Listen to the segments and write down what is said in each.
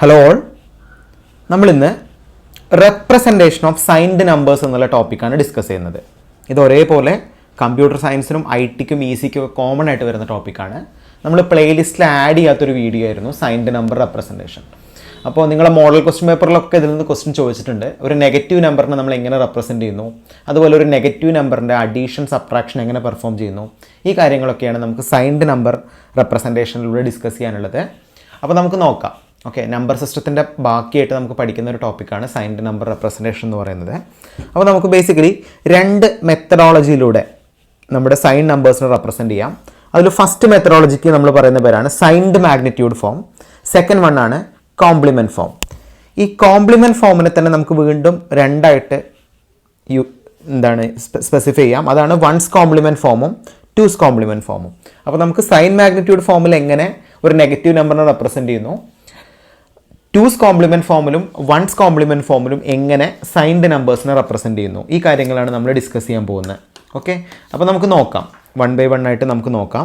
Hello all, നമ്മളിന്ന് representation of signed numbers എന്നുള്ള ടോപ്പിക്കാണ് ഡിസ്കസ് ചെയ്യുന്നത്. ഇത് ഒരേപോലെ കമ്പ്യൂട്ടർ സയൻസിനും IT-ക്കും EC-ക്കും ഒക്കെ കോമൺ ആയിട്ട് വരുന്ന ടോപ്പിക്കാണ്. നമ്മൾ പ്ലേലിസ്റ്റിൽ ആഡ് ചെയ്യാത്തൊരു വീഡിയോ ആയിരുന്നു സൈൻഡ് നമ്പർ റെപ്രസെൻറ്റേഷൻ. അപ്പോൾ നിങ്ങളെ മോഡൽ ക്വസ്റ്റ്യൻ പേപ്പറിലൊക്കെ ഇതിൽ നിന്ന് ക്വസ്റ്റ്യൻ ചോദിച്ചിട്ടുണ്ട്. ഒരു നെഗറ്റീവ് നമ്പറിനെ നമ്മൾ എങ്ങനെ റെപ്രസെൻറ്റ് ചെയ്യുന്നു, അതുപോലെ ഒരു നെഗറ്റീവ് നമ്പറിൻ്റെ അഡീഷൻ സബ്ട്രാക്ഷൻ എങ്ങനെ പെർഫോം ചെയ്യുന്നു, ഈ കാര്യങ്ങളൊക്കെയാണ് നമുക്ക് സൈൻഡ് നമ്പർ റെപ്രസെൻറ്റേഷനിലൂടെ ഡിസ്കസ് ചെയ്യാനുള്ളത്. അപ്പോൾ നമുക്ക് നോക്കാം. ഓക്കെ, നമ്പർ സിസ്റ്റത്തിൻ്റെ ബാക്കിയായിട്ട് നമുക്ക് പഠിക്കുന്ന ഒരു ടോപ്പിക്കാണ് സൈൻഡ് നമ്പർ റെപ്രസെൻറ്റേഷൻ എന്ന് പറയുന്നത്. അപ്പോൾ നമുക്ക് ബേസിക്കലി രണ്ട് മെത്തഡോളജിയിലൂടെ നമ്മുടെ സൈൻ നമ്പേഴ്സിനെ റെപ്രസെൻറ്റ് ചെയ്യാം. അതിൽ ഫസ്റ്റ് മെത്തഡോളജിക്ക് നമ്മൾ പറയുന്ന പേരാണ് signed magnitude form. Second one ആണ് കോംപ്ലിമെൻറ്റ് ഫോം. ഈ കോംപ്ലിമെൻറ്റ് ഫോമിനെ തന്നെ നമുക്ക് വീണ്ടും രണ്ടായിട്ട് സ്പെസിഫൈ ചെയ്യാം. അതാണ് വൺസ് കോംപ്ലിമെൻറ്റ് ഫോമും ടൂസ് കോംപ്ലിമെൻറ്റ് ഫോമും. അപ്പോൾ നമുക്ക് സൈൻ മാഗ്നിറ്റ്യൂഡ് ഫോമിൽ എങ്ങനെ ഒരു നെഗറ്റീവ് നമ്പറിനെ റെപ്രസെൻറ്റ് ചെയ്യുന്നു, ടൂസ് കോംപ്ലിമെൻറ്റ് ഫോമിലും വൺസ് കോംപ്ലിമെൻറ്റ് ഫോമിലും എങ്ങനെ സൈൻഡ് നമ്പേഴ്സിനെ റെപ്രസെൻറ്റ് ചെയ്യുന്നു, ഈ കാര്യങ്ങളാണ് നമ്മൾ ഡിസ്കസ് ചെയ്യാൻ പോകുന്നത്. ഓക്കെ, അപ്പോൾ നമുക്ക് നോക്കാം, വൺ ബൈ വൺ ആയിട്ട് നമുക്ക് നോക്കാം.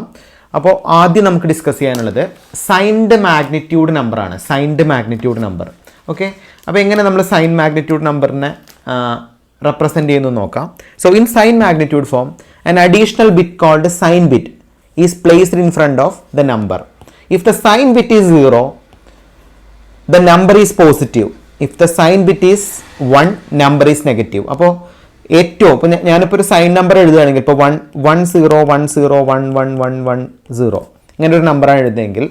അപ്പോൾ ആദ്യം നമുക്ക് ഡിസ്കസ് ചെയ്യാനുള്ളത് സൈൻഡ് മാഗ്നിറ്റ്യൂഡ് നമ്പറാണ്. Signed magnitude number. ഓക്കെ, അപ്പോൾ എങ്ങനെ നമ്മൾ സൈൻ മാഗ്നിറ്റ്യൂഡ് നമ്പറിനെ റെപ്രസെൻറ്റ് ചെയ്യുന്നു നോക്കാം. So in sign magnitude form an additional bit called sign bit is placed in front of the number. If the sign bit is 0, the number is positive. If the sign bit is 1, number is negative. അപ്പോൾ ഏറ്റവും ഇപ്പോൾ ഞാനിപ്പോൾ ഒരു sign number എഴുതുകയാണെങ്കിൽ ഇപ്പോൾ 11010111110 ഇങ്ങനെ ഒരു നമ്പറാണ് എഴുതുന്നതെങ്കിൽ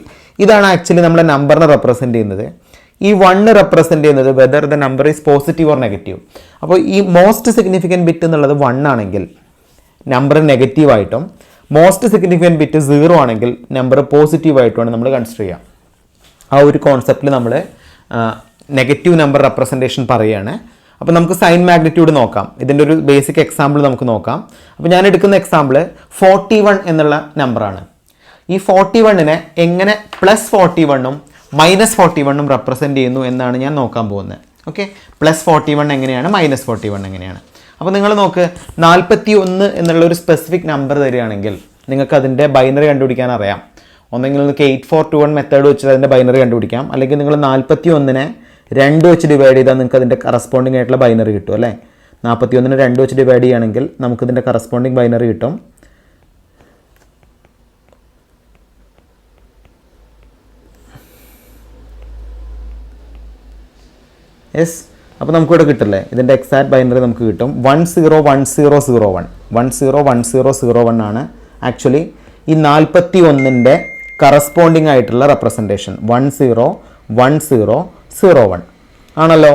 ഇതാണ് ആക്ച്വലി നമ്മുടെ നമ്പറിനെ റെപ്രസെൻറ്റ് ചെയ്യുന്നത്. ഈ 1 റെപ്രസെൻറ്റ് ചെയ്യുന്നത് whether the number is positive or negative. അപ്പോൾ ഈ മോസ്റ്റ് സിഗ്നിഫിക്കൻറ്റ് ബിറ്റ് എന്നുള്ളത് 1 ആണെങ്കിൽ നമ്പർ നെഗറ്റീവായിട്ടും മോസ്റ്റ് സിഗ്നിഫിക്കൻറ്റ് ബിറ്റ് 0 ആണെങ്കിൽ നമ്പർ പോസിറ്റീവായിട്ടുമാണ് നമ്മൾ കൺസിഡർ ചെയ്യുക. ആ ഒരു കോൺസെപ്റ്റിൽ നമ്മൾ നെഗറ്റീവ് നമ്പർ റെപ്രസെൻറ്റേഷൻ പറയുകയാണ്. അപ്പോൾ നമുക്ക് സൈൻ മാഗ്നിറ്റ്യൂഡ് നോക്കാം. ഇതിൻ്റെ ഒരു ബേസിക് എക്സാമ്പിൾ നമുക്ക് നോക്കാം. അപ്പോൾ ഞാൻ എടുക്കുന്ന എക്സാമ്പിൾ 41 എന്നുള്ള നമ്പറാണ്. ഈ 41നെ എങ്ങനെ +41ഉം -41ഉം റെപ്രസെൻറ്റ് ചെയ്യുന്നു എന്നാണ് ഞാൻ നോക്കാൻ പോകുന്നത്. ഓക്കെ, +41 എങ്ങനെയാണ്, -41 എങ്ങനെയാണ്. അപ്പോൾ നിങ്ങൾ നോക്ക്, 41 എന്നുള്ള ഒരു സ്പെസിഫിക് നമ്പർ തരികയാണെങ്കിൽ നിങ്ങൾക്ക് അതിൻ്റെ ബൈനറി കണ്ടുപിടിക്കാൻ അറിയാം. ഒന്നെങ്കിൽ നിങ്ങൾക്ക് 8421 മെത്തേഡ് വെച്ച് അതിൻ്റെ ബൈനറി കണ്ടുപിടിക്കാം, അല്ലെങ്കിൽ നിങ്ങൾ 41നെ 2 വെച്ച് ഡിവൈഡ് ചെയ്താൽ നിങ്ങൾക്ക് അതിൻ്റെ കറസ്പോണ്ടിങ് ആയിട്ടുള്ള ബൈനറി കിട്ടും അല്ലേ. 41നെ 2 വെച്ച് ഡിവൈഡ് ചെയ്യുകയാണെങ്കിൽ നമുക്കിതിൻ്റെ കറസ്പോണ്ടിങ് ബൈനറി കിട്ടും. യെസ്, അപ്പോൾ നമുക്കിവിടെ കിട്ടില്ലേ, ഇതിൻ്റെ എക്സാക്ട് ബൈനറി നമുക്ക് കിട്ടും. 101001 101001 ആണ് ആക്ച്വലി ഈ 41ൻ്റെ കറസ്പോണ്ടിങ് ആയിട്ടുള്ള റെപ്രസെൻറ്റേഷൻ. 101001 ആണല്ലോ.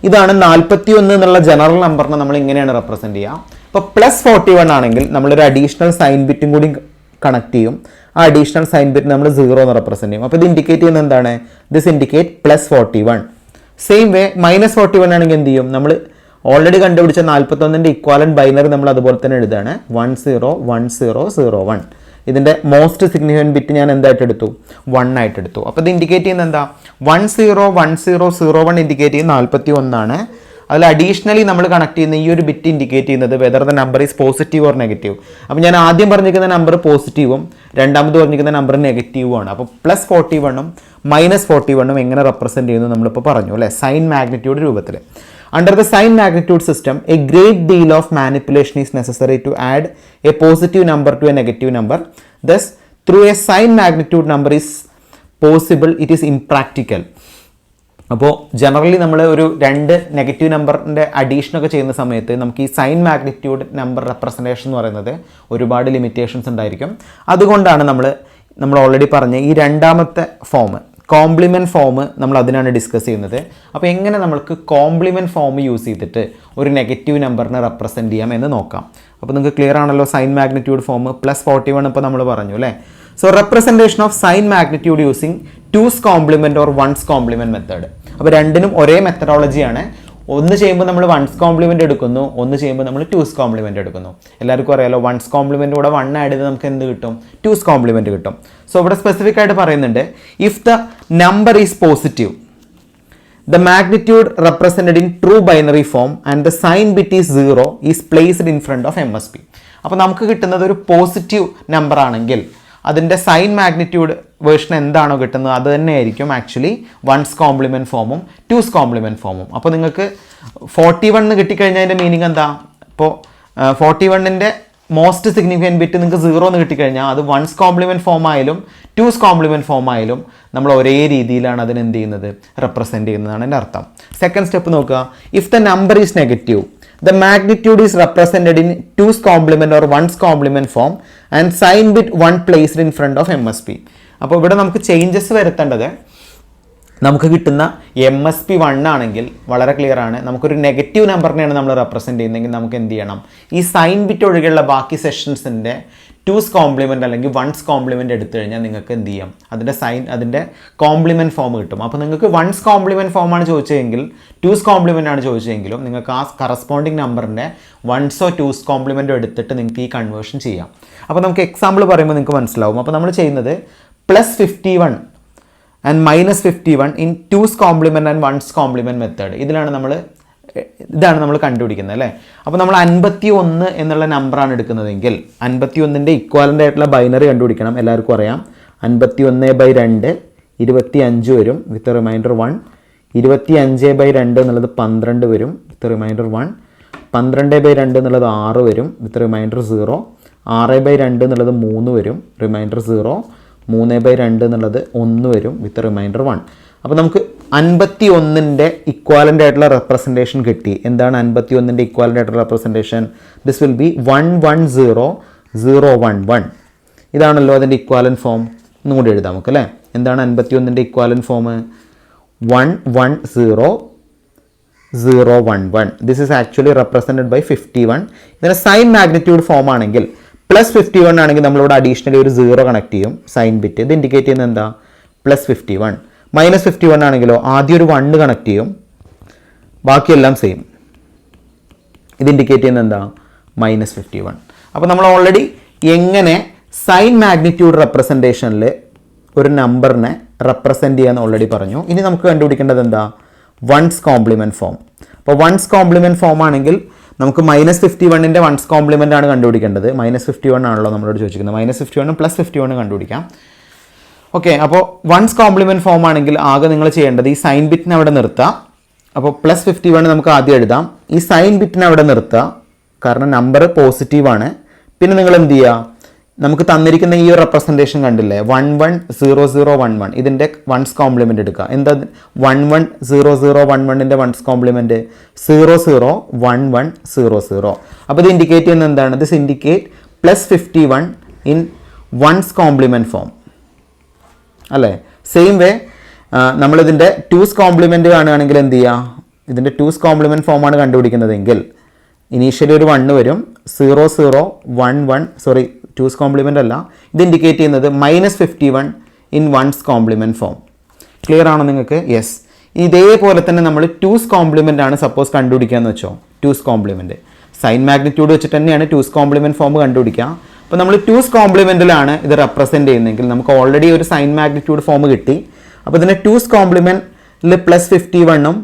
ഇതാണ് 41 എന്നുള്ള ജനറൽ നമ്പറിനെ നമ്മൾ ഇങ്ങനെയാണ് റെപ്രസെൻറ്റ് ചെയ്യുക. ഇപ്പോൾ +41 ആണെങ്കിൽ നമ്മളൊരു അഡീഷണൽ സൈൻ ബിറ്റും കൂടി കണക്ട് ചെയ്യും. ആ അഡീഷണൽ സൈൻ ബിറ്റ് നമ്മൾ 0 എന്ന് റെപ്രസെൻറ്റ് ചെയ്യും. അപ്പോൾ ഇത് ഇൻഡിക്കേറ്റ് ചെയ്യുന്നത് എന്താണ്, ദിസ് ഇൻഡിക്കേറ്റ് +41. സെയിം വേ -41 ആണെങ്കിൽ എന്ത് ചെയ്യും, നമ്മൾ ഓൾറെഡി കണ്ടുപിടിച്ച 41ൻ്റെ ഇക്വാലന്റ് ബൈനറി നമ്മൾ അതുപോലെ തന്നെ എഴുതുകയാണ് 101001. ഇതിൻ്റെ മോസ്റ്റ് സിഗ്നിഫിക്കൻറ്റ് ബിറ്റ് ഞാൻ എന്തായിട്ട് എടുത്തു, 1 ആയിട്ട് എടുത്തു. അപ്പോൾ ഇത് ഇൻഡിക്കേറ്റ് ചെയ്യുന്നത് എന്താ, 101001 ഇൻഡിക്കേറ്റ് ചെയ്യുന്ന 41 ആണ്. അതിൽ അഡീഷണലി നമ്മൾ കണക്ട് ചെയ്യുന്ന ഈ ഒരു ബിറ്റ് ഇൻഡിക്കേറ്റ് ചെയ്യുന്നത് whether the number is positive or negative. അപ്പോൾ ഞാൻ ആദ്യം പറഞ്ഞിരിക്കുന്ന നമ്പർ പോസിറ്റീവും രണ്ടാമത് പറഞ്ഞിരിക്കുന്ന നമ്പർ നെഗറ്റീവും ആണ്. അപ്പോൾ +41ഉം -41ഉം എങ്ങനെ റെപ്രസെൻറ്റ് ചെയ്യുന്നു നമ്മളിപ്പോൾ പറഞ്ഞു അല്ലേ, സൈൻ മാഗ്നിറ്റ്യൂഡ് രൂപത്തിൽ. Under the sign magnitude system, a great deal of manipulation is necessary to add a positive number to a negative number. Thus, through a sign magnitude number is possible, it is impractical. അപ്പോൾ generally നമ്മൾ ഒരു 2 negative നമ്പറിൻ്റെ അഡീഷനൊക്കെ ചെയ്യുന്ന സമയത്ത് നമുക്ക് ഈ sign magnitude number representation എന്ന് പറയുന്നത് ഒരുപാട് ലിമിറ്റേഷൻസ് ഉണ്ടായിരിക്കും. അതുകൊണ്ടാണ് നമ്മൾ ഓൾറെഡി പറഞ്ഞ ഈ രണ്ടാമത്തെ ഫോം കോംപ്ലിമെൻറ്റ് ഫോം നമ്മൾ അതിനാണ് ഡിസ്കസ് ചെയ്യുന്നത്. അപ്പോൾ എങ്ങനെ നമുക്ക് കോംപ്ലിമെൻറ്റ് ഫോം യൂസ് ചെയ്തിട്ട് ഒരു നെഗറ്റീവ് നമ്പറിനെ റെപ്രസെൻറ്റ് ചെയ്യാം എന്ന് നോക്കാം. അപ്പോൾ നിങ്ങൾക്ക് ക്ലിയർ ആണല്ലോ, സൈൻ മാഗ്നിറ്റ്യൂഡ് ഫോം +41 ഇപ്പോൾ നമ്മൾ പറഞ്ഞു അല്ലേ. So representation of sine magnitude using two's compliment or once compliment method. അപ്പോൾ രണ്ടിനും ഒരേ മെത്തഡോളജിയാണ്. ഒന്ന് ചെയ്യുമ്പോൾ നമ്മൾ വൺസ് കോംപ്ലിമെൻറ്റ് എടുക്കുന്നു, ഒന്ന് ചെയ്യുമ്പോൾ നമ്മൾ ടൂസ് കോംപ്ലിമെൻറ്റ് എടുക്കുന്നു. എല്ലാവർക്കും അറിയാലോ, വൺസ് കോംപ്ലിമെൻറ്റ് കൂടെ 1 ആഡ് ചെയ്ത് നമുക്ക് എന്ത് കിട്ടും, ടൂസ് കോംപ്ലിമെൻറ്റ് കിട്ടും. സോ ഇവിടെ സ്പെസിഫിക് ആയിട്ട് പറയുന്നുണ്ട്, if the number is positive, the magnitude represented in true binary form and the sign bit is 0 is placed in front of MSB. അപ്പോൾ നമുക്ക് കിട്ടുന്നത് ഒരു പോസിറ്റീവ് നമ്പർ ആണെങ്കിൽ അതിൻ്റെ സൈൻ മാഗ്നിറ്റ്യൂഡ് വേർഷൻ എന്താണോ കിട്ടുന്നത് അത് തന്നെയായിരിക്കും ആക്ച്വലി 1's കോംപ്ലിമെൻറ്റ് ഫോമും 2's കോംപ്ലിമെൻറ്റ് ഫോമും. അപ്പോൾ നിങ്ങൾക്ക് 41 എന്ന് കിട്ടിക്കഴിഞ്ഞാൽ അതിൻ്റെ മീനിങ് എന്താ? ഇപ്പോൾ 41ൻ്റെ മോസ്റ്റ് സിഗ്നിഫിക്കൻറ്റ് ബിറ്റ് നിങ്ങൾക്ക് 0 എന്ന് കിട്ടിക്കഴിഞ്ഞാൽ അത് 1's കോംപ്ലിമെൻറ്റ് ഫോം ആയാലും 2's കോംപ്ലിമെൻറ്റ് ഫോം ആയാലും നമ്മൾ ഒരേ രീതിയിലാണ് അതിന് എന്ത് ചെയ്യുന്നത്, റെപ്രസെൻറ്റ് ചെയ്യുന്നതാണ് എൻ്റെ അർത്ഥം. സെക്കൻഡ് സ്റ്റെപ്പ് നോക്കുക. If the number is negative, the magnitude is represented in 2's complement or 1's complement form and sign bit 1 placed in front of MSP. അപ്പോൾ ഇവിടെ നമുക്ക് ചേഞ്ചസ് വരുത്തേണ്ടത്, നമുക്ക് കിട്ടുന്ന MSP 1 ആണെങ്കിൽ വളരെ ക്ലിയർ ആണ്, നമുക്കൊരു നെഗറ്റീവ് നമ്പറിനെയാണ് നമ്മൾ റെപ്രസെൻറ്റ് ചെയ്യുന്നതെങ്കിൽ നമുക്ക് എന്ത് ചെയ്യണം, ഈ സൈൻ ബിറ്റ് ഒഴികെയുള്ള ബാക്കി സെഷൻസിൻ്റെ 2's കോംപ്ലിമെൻറ്റ് അല്ലെങ്കിൽ 1's കോംപ്ലിമെൻറ്റ് എടുത്തു കഴിഞ്ഞാൽ നിങ്ങൾക്ക് എന്ത് ചെയ്യാം, അതിൻ്റെ കോംപ്ലിമെൻറ്റ് ഫോം കിട്ടും. അപ്പോൾ നിങ്ങൾക്ക് 1's കോംപ്ലിമെൻറ്റ് ഫോമാണ് ചോദിച്ചതെങ്കിൽ 2's കോംപ്ലിമെൻ്റ് ആണ് ചോദിച്ചതെങ്കിലും നിങ്ങൾക്ക് ആ കറസ്പോണ്ടിങ് നമ്പറിൻ്റെ 1's or 2's കോംപ്ലിമെൻറ്റോ എടുത്തിട്ട് നിങ്ങൾക്ക് ഈ കൺവേർഷൻ ചെയ്യാം. അപ്പോൾ നമുക്ക് എക്സാമ്പിൾ പറയുമ്പോൾ നിങ്ങൾക്ക് മനസ്സിലാവും. അപ്പോൾ നമ്മൾ ചെയ്യുന്നത് +51 and -51 in 2's compliment and 1's compliment method. ഇതാണ് നമ്മൾ കണ്ടുപിടിക്കുന്നത് അല്ലേ. അപ്പോൾ നമ്മൾ 51 എന്നുള്ള നമ്പറാണ് എടുക്കുന്നതെങ്കിൽ 51ൻ്റെ ഇക്വാലൻ്റ് ആയിട്ടുള്ള ബൈനറി കണ്ടുപിടിക്കണം. എല്ലാവർക്കും അറിയാം 51/2 25 വരും വിത്ത് റിമൈൻഡർ 1. 25/2 എന്നുള്ളത് 12 വരും വിത്ത് റിമൈൻഡർ 1. 12/2 എന്നുള്ളത് 6 വരും വിത്ത് റിമൈൻഡർ 0. 6/2 എന്നുള്ളത് 3 വരും റിമൈൻഡർ 0. 3/2 എന്നുള്ളത് 1 വരും വിത്ത് റിമൈൻഡർ 1. അപ്പോൾ നമുക്ക് 51ൻ്റെ ഇക്വാലൻ്റ് ആയിട്ടുള്ള റെപ്രസെൻറ്റേഷൻ കിട്ടി. എന്താണ് 51ൻ്റെ ഇക്വാലൻ്റ് ആയിട്ടുള്ള റെപ്രസെൻറ്റേഷൻ? This will be 110,011. ഇതാണല്ലോ അതിൻ്റെ ഇക്വാലൻ്റ് ഫോം. ഒന്നുകൂടി എഴുതാം നമുക്ക് അല്ലേ. എന്താണ് 51ൻ്റെ equivalent form? 110,011. This is actually represented by 51. ഇതിന് സൈൻ മാഗ്നിറ്റ്യൂഡ് ഫോം ആണെങ്കിൽ +51 ആണെങ്കിൽ നമ്മളിവിടെ അഡീഷണലി ഒരു 0 കണക്ട് ചെയ്യും സൈൻ ബിറ്റ്. ഇത് ഇൻഡിക്കേറ്റ് ചെയ്യുന്നത് എന്താ? +51. -51 ആണെങ്കിലോ ആദ്യം ഒരു 1 കണക്ട് ചെയ്യും, ബാക്കിയെല്ലാം സെയിം. ഇത് ഇൻഡിക്കേറ്റ് ചെയ്യുന്നത് എന്താ? -51. അപ്പോൾ നമ്മൾ ഓൾറെഡി എങ്ങനെ സൈൻ മാഗ്നിറ്റ്യൂഡ് റെപ്രസെൻറ്റേഷനിൽ ഒരു നമ്പറിനെ റെപ്രസെൻറ്റ് ചെയ്യാന്ന് ഓൾറെഡി പറഞ്ഞു. ഇനി നമുക്ക് കണ്ടുപിടിക്കേണ്ടത് എന്താ? 1's compliment form. അപ്പോൾ 1's കോംപ്ലിമെൻറ്റ് ഫോം ആണെങ്കിൽ നമുക്ക് -51ൻ്റെ 1's കോംപ്ലിമെൻ്റ് ആണ് കണ്ടുപിടിക്കേണ്ടത്. -51 ആണല്ലോ നമ്മളോട് ചോദിച്ചിരിക്കുന്നത്. -51 +51 കണ്ടുപിടിക്കാം. ഓക്കെ, അപ്പോൾ 1's കോംപ്ലിമെൻറ്റ് ഫോം ആണെങ്കിൽ ആകെ നിങ്ങൾ ചെയ്യേണ്ടത് ഈ സൈൻ ബിറ്റിനെ അവിടെ നിർത്തുക. അപ്പോൾ +51 നമുക്ക് ആദ്യം എഴുതാം. ഈ സൈൻ ബിറ്റിനെ അവിടെ നിർത്തുക, കാരണം നമ്പർ പോസിറ്റീവാണ്. പിന്നെ നിങ്ങൾ എന്ത് ചെയ്യുക, നമുക്ക് തന്നിരിക്കുന്ന ഈ ഒരു റെപ്രസെൻറ്റേഷൻ കണ്ടില്ലേ 110011, ഇതിൻ്റെ 1's കോംപ്ലിമെൻ്റ് എടുക്കുക. എന്താ 110011ൻ്റെ 1's കോംപ്ലിമെൻ്റ്? 001100. അപ്പോൾ ഇത് ഇൻഡിക്കേറ്റ് ചെയ്യുന്നത് എന്താണ്? This indicate +51 in 1's compliment form അല്ലേ. സെയിം വേ നമ്മളിതിൻ്റെ 2's കോംപ്ലിമെൻ്റ് കാണുകയാണെങ്കിൽ എന്ത് ചെയ്യുക, ഇതിൻ്റെ 2's കോംപ്ലിമെൻറ്റ് ഫോമാണ് കണ്ടുപിടിക്കുന്നതെങ്കിൽ ഇനീഷ്യലി ഒരു 1 വരും. 0011 സോറി 2's കോംപ്ലിമെൻ്റ് അല്ല, ഇത് ഇൻഡിക്കേറ്റ് ചെയ്യുന്നത് -51 in 1's compliment form. Clear ആണോ നിങ്ങൾക്ക്? യെസ്. ഇതേപോലെ തന്നെ നമ്മൾ 2's കോംപ്ലിമെൻ്റ് ആണ് സപ്പോസ് കണ്ടുപിടിക്കുകയെന്ന് വെച്ചോ. 2's കോംപ്ലിമെൻ്റ് സൈൻ മാഗ്നിറ്റ്യൂഡ് വെച്ചിട്ട് തന്നെയാണ് 2's കോംപ്ലിമെൻറ്റ് ഫോം കണ്ടുപിടിക്കുക. അപ്പോൾ നമ്മൾ 2's കോംപ്ലിമെൻറ്റിലാണ് ഇത് റെപ്രസെൻറ്റ് ചെയ്യുന്നതെങ്കിൽ നമുക്ക് ഓൾറെഡി ഒരു സൈൻ മാഗ്നിറ്റ്യൂഡ് ഫോം കിട്ടി. അപ്പോൾ ഇതിനെ 2's കോംപ്ലിമെൻറ്റിൽ +51ഉം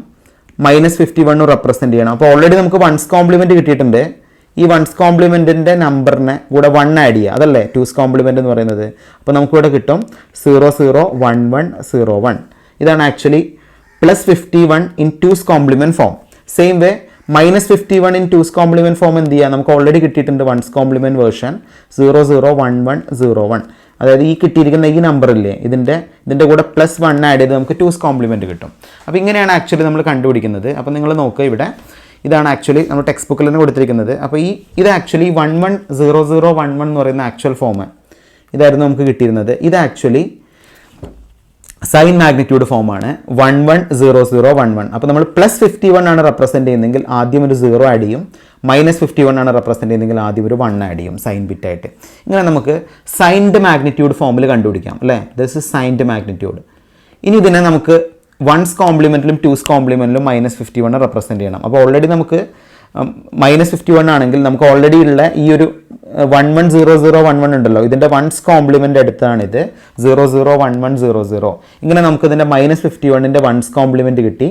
-51ഉം റെപ്രസെൻറ്റ് ചെയ്യണം. അപ്പോൾ ഓൾറെഡി നമുക്ക് 1's കോംപ്ലിമെൻറ്റ് കിട്ടിയിട്ടുണ്ട്. ഈ 1's കോംപ്ലിമെൻറ്റിൻ്റെ നമ്പറിനെ കൂടെ 1 ആഡ് ചെയ്യുക, അതല്ലേ 2's കോംപ്ലിമെൻറ്റ് എന്ന് പറയുന്നത്. അപ്പോൾ നമുക്കിവിടെ കിട്ടും 001101. ഇതാണ് actually +51 in 2's compliment form. Same way -51 in 2's compliment form എന്ത് ചെയ്യുക, നമുക്ക് ഓൾറെഡി കിട്ടിയിട്ടുണ്ട് 1's കോംപ്ലിമെൻറ്റ് വേർഷൻ 001101. അതായത് ഈ കിട്ടിയിരിക്കുന്ന ഈ നമ്പറില്ലേ ഇതിൻ്റെ കൂടെ +1 ആഡ് ചെയ്ത് നമുക്ക് 2's കോംപ്ലിമെൻറ്റ് കിട്ടും. അപ്പോൾ ഇങ്ങനെയാണ് ആക്ച്വലി നമ്മൾ കണ്ടുപിടിക്കുന്നത്. അപ്പോൾ നിങ്ങൾ നോക്കുക, ഇവിടെ ഇതാണ് ആക്ച്വലി നമ്മൾ ടെക്സ്റ്റ് ബുക്കിൽ തന്നെ കൊടുത്തിരിക്കുന്നത്. അപ്പോൾ ഇത് ആക്ച്വലി 110011 എന്ന് പറയുന്ന ആക്ച്വൽ ഫോം ഇതായിരുന്നു നമുക്ക് കിട്ടിയിരുന്നത്. ഇത് ആക്ച്വലി സൈൻ മാഗ്നിറ്റ്യൂഡ് ഫോമാണ് 110011. അപ്പോൾ നമ്മൾ +51 ആണ് റെപ്രസെൻറ്റ് ചെയ്യുന്നതെങ്കിൽ ആദ്യം ഒരു 0 ആഡ് ചെയ്യും. -51 ആണ് റെപ്രസെൻറ്റ് ചെയ്യുന്നതെങ്കിൽ ആദ്യം ഒരു 1 ആഡ് ചെയ്യും സൈൻ ബിറ്റായിട്ട്. ഇങ്ങനെ നമുക്ക് സൈൻഡ് മാഗ്നിറ്റ്യൂഡ് ഫോമിൽ കണ്ടുപിടിക്കാം അല്ലേ. This is signed magnitude. ഇനി ഇതിനെ നമുക്ക് 1's കോംപ്ലിമെൻറ്റിലും 2's കോംപ്ലിമെൻറ്റിലും -51 റെപ്രസെൻറ്റ് ചെയ്യണം. അപ്പോൾ ഓൾറെഡി നമുക്ക് -51 ആണെങ്കിൽ നമുക്ക് ഓൾറെഡി ഉള്ള ഈ ഒരു 110011 ഉണ്ടല്ലോ, ഇതിൻ്റെ വൺസ് കോംപ്ലിമെൻ്റ് എടുത്താണിത് 001100. ഇങ്ങനെ നമുക്ക് ഇതിൻ്റെ -51ൻ്റെ വൺസ് കോംപ്ലിമെൻറ്റ് കിട്ടി.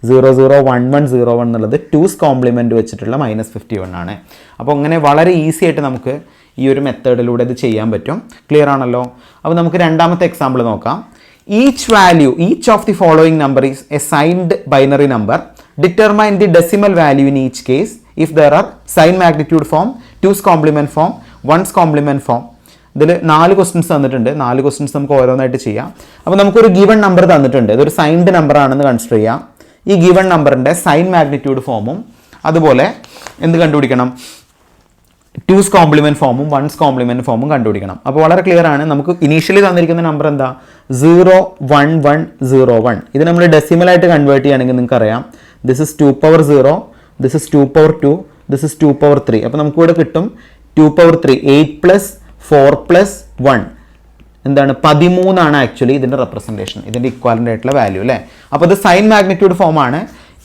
001101 എന്നുള്ളത് ടൂസ് കോംപ്ലിമെൻറ്റ് വെച്ചിട്ടുള്ള -51 ആണ്. അപ്പോൾ അങ്ങനെ വളരെ ഈസി ആയിട്ട് നമുക്ക് ഈ ഒരു മെത്തേഡിലൂടെ ഇത് ചെയ്യാൻ പറ്റും. ക്ലിയർ ആണല്ലോ? അപ്പോൾ നമുക്ക് രണ്ടാമത്തെ എക്സാമ്പിൾ നോക്കാം. Each of the following number is A signed binary number. Determine the decimal value in each case if there are sign magnitude form, 2's complement form, 1's complement form. ഇതിൽ 4 questions തന്നിട്ടുണ്ട്. 4 questions നമുക്ക് ഓരോന്നായിട്ട് ചെയ്യാം. അപ്പോൾ നമുക്കൊരു given number തന്നിട്ടുണ്ട്. ഇതൊരു signed number ആണെന്ന് കൺസിഡർ ചെയ്യാം. ഈ ഗിവൺ നമ്പറിൻ്റെ സൈൻ മാഗ്നിറ്റ്യൂഡ് ഫോമും അതുപോലെ എന്ത് കണ്ടുപിടിക്കണം? 2's കോംപ്ലിമെൻറ്റ് ഫോമും 1's കോംപ്ലിമെൻറ്റ് ഫോമും കണ്ടുപിടിക്കണം. അപ്പോൾ വളരെ ക്ലിയർ ആണ്. നമുക്ക് ഇനീഷ്യലി തന്നിരിക്കുന്ന നമ്പർ എന്താ? 01101. ഇത് നമ്മൾ ഡെസിമലായിട്ട് കൺവേർട്ട് ചെയ്യുകയാണെങ്കിൽ നിങ്ങൾക്ക് അറിയാം, this is 2 power 0, this is 2 power 2, this is 2 power 3. അപ്പോൾ നമുക്ക് ഇവിടെ കിട്ടും 2 power 3, 8 plus 4 plus 1 എന്താണ്? 13 ആണ് ആക്ച്വലി ഇതിൻ്റെ റെപ്രസെൻറ്റേഷൻ, ഇതിൻ്റെ ഇക്വാലൻ്റ് ആയിട്ടുള്ള വാല്യൂ അല്ലേ. അപ്പോൾ ഇത് സൈൻ മാഗ്നിറ്റ്യൂഡ് ഫോം ആണ്.